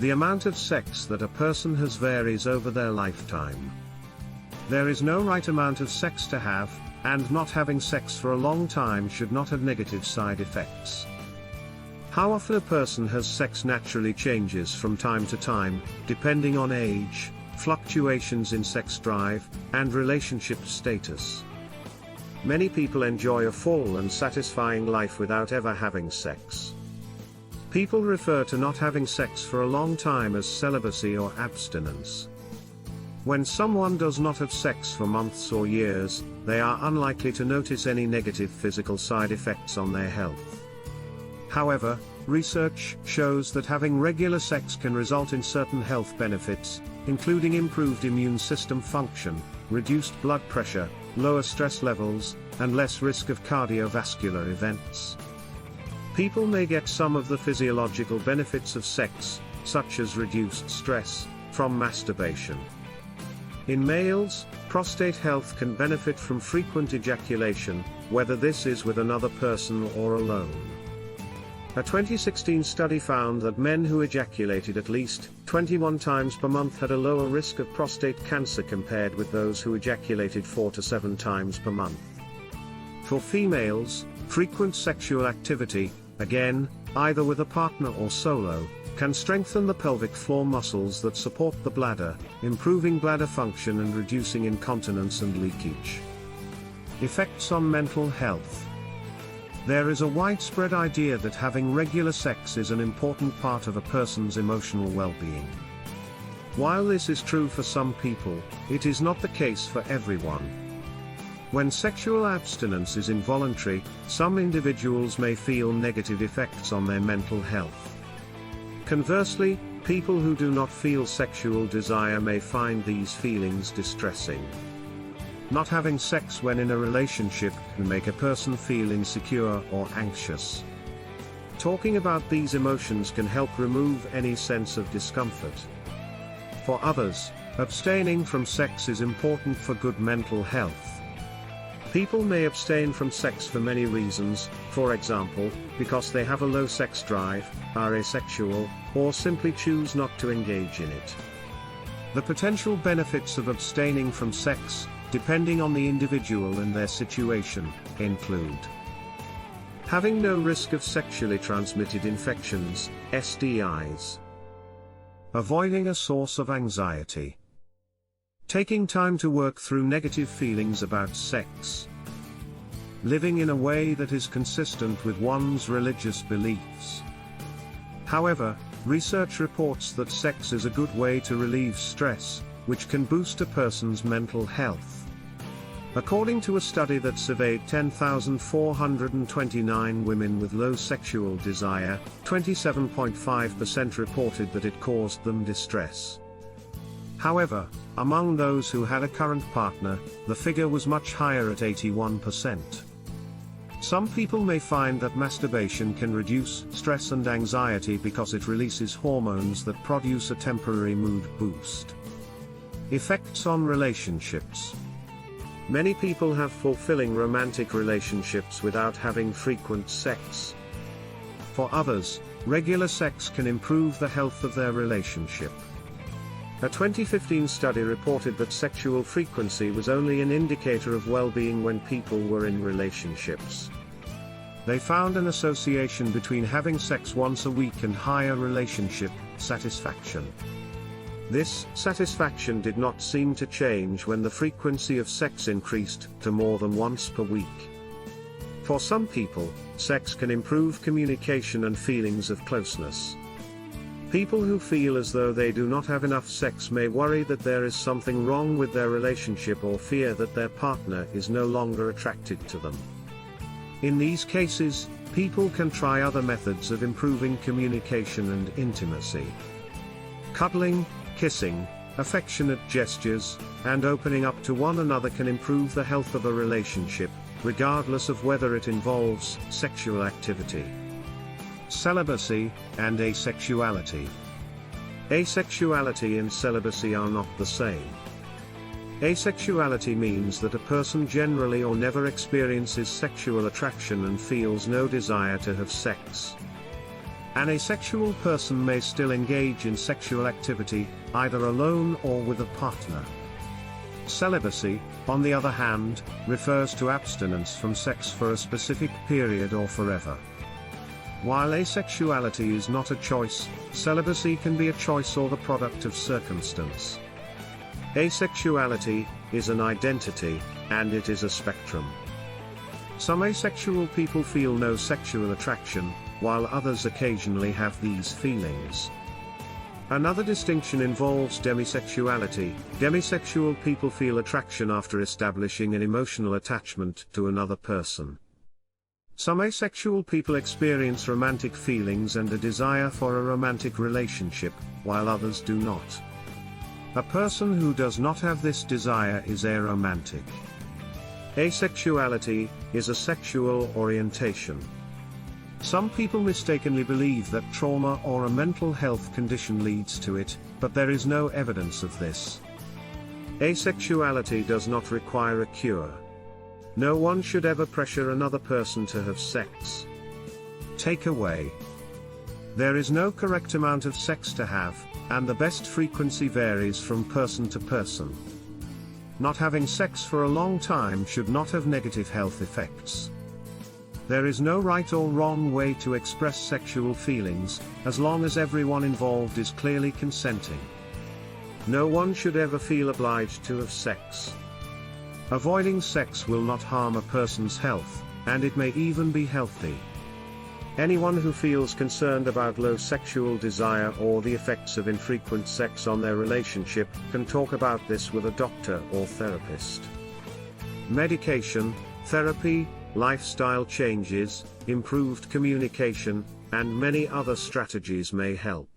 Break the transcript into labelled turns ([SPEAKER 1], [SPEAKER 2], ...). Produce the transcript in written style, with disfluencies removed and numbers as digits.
[SPEAKER 1] The amount of sex that a person has varies over their lifetime. There is no right amount of sex to have, and not having sex for a long time should not have negative side effects. How often a person has sex naturally changes from time to time, depending on age, fluctuations in sex drive, and relationship status. Many people enjoy a full and satisfying life without ever having sex. People refer to not having sex for a long time as celibacy or abstinence. When someone does not have sex for months or years, they are unlikely to notice any negative physical side effects on their health. However, research shows that having regular sex can result in certain health benefits, including improved immune system function, reduced blood pressure, lower stress levels, and less risk of cardiovascular events. People may get some of the physiological benefits of sex, such as reduced stress, from masturbation. In males, prostate health can benefit from frequent ejaculation, whether this is with another person or alone. A 2016 study found that men who ejaculated at least 21 times per month had a lower risk of prostate cancer compared with those who ejaculated 4 to 7 times per month. For females, frequent sexual activity, again, either with a partner or solo, can strengthen the pelvic floor muscles that support the bladder, improving bladder function and reducing incontinence and leakage. Effects on mental health. There is a widespread idea that having regular sex is an important part of a person's emotional well-being. While this is true for some people, it is not the case for everyone. When sexual abstinence is involuntary, some individuals may feel negative effects on their mental health. Conversely, people who do not feel sexual desire may find these feelings distressing. Not having sex when in a relationship can make a person feel insecure or anxious. Talking about these emotions can help remove any sense of discomfort. For others, abstaining from sex is important for good mental health. People may abstain from sex for many reasons, for example, because they have a low sex drive, are asexual, or simply choose not to engage in it. The potential benefits of abstaining from sex, depending on the individual and their situation, include having no risk of sexually transmitted infections, STIs. Avoiding a source of anxiety. Taking time to work through negative feelings about sex. Living in a way that is consistent with one's religious beliefs. However, research reports that sex is a good way to relieve stress, which can boost a person's mental health. According to a study that surveyed 10,429 women with low sexual desire, 27.5% reported that it caused them distress. However, among those who had a current partner, the figure was much higher at 81%. Some people may find that masturbation can reduce stress and anxiety because it releases hormones that produce a temporary mood boost. Effects on relationships. Many people have fulfilling romantic relationships without having frequent sex. For others, regular sex can improve the health of their relationship. A 2015 study reported that sexual frequency was only an indicator of well-being when people were in relationships. They found an association between having sex once a week and higher relationship satisfaction. This satisfaction did not seem to change when the frequency of sex increased to more than once per week. For some people, sex can improve communication and feelings of closeness. People who feel as though they do not have enough sex may worry that there is something wrong with their relationship or fear that their partner is no longer attracted to them. In these cases, people can try other methods of improving communication and intimacy. Cuddling, kissing, affectionate gestures, and opening up to one another can improve the health of a relationship, regardless of whether it involves sexual activity. Celibacy and asexuality. Asexuality and celibacy are not the same. Asexuality means that a person generally or never experiences sexual attraction and feels no desire to have sex. An asexual person may still engage in sexual activity, either alone or with a partner. Celibacy, on the other hand, refers to abstinence from sex for a specific period or forever. While asexuality is not a choice, celibacy can be a choice or the product of circumstance. Asexuality is an identity, and it is a spectrum. Some asexual people feel no sexual attraction, while others occasionally have these feelings. Another distinction involves demisexuality. Demisexual people feel attraction after establishing an emotional attachment to another person. Some asexual people experience romantic feelings and a desire for a romantic relationship, while others do not. A person who does not have this desire is aromantic. Asexuality is a sexual orientation. Some people mistakenly believe that trauma or a mental health condition leads to it, but there is no evidence of this. Asexuality does not require a cure. No one should ever pressure another person to have sex. Takeaway: there is no correct amount of sex to have, and the best frequency varies from person to person. Not having sex for a long time should not have negative health effects. There is no right or wrong way to express sexual feelings, as long as everyone involved is clearly consenting. No one should ever feel obliged to have sex. Avoiding sex will not harm a person's health, and it may even be healthy. Anyone who feels concerned about low sexual desire or the effects of infrequent sex on their relationship can talk about this with a doctor or therapist. Medication, therapy, lifestyle changes, improved communication, and many other strategies may help.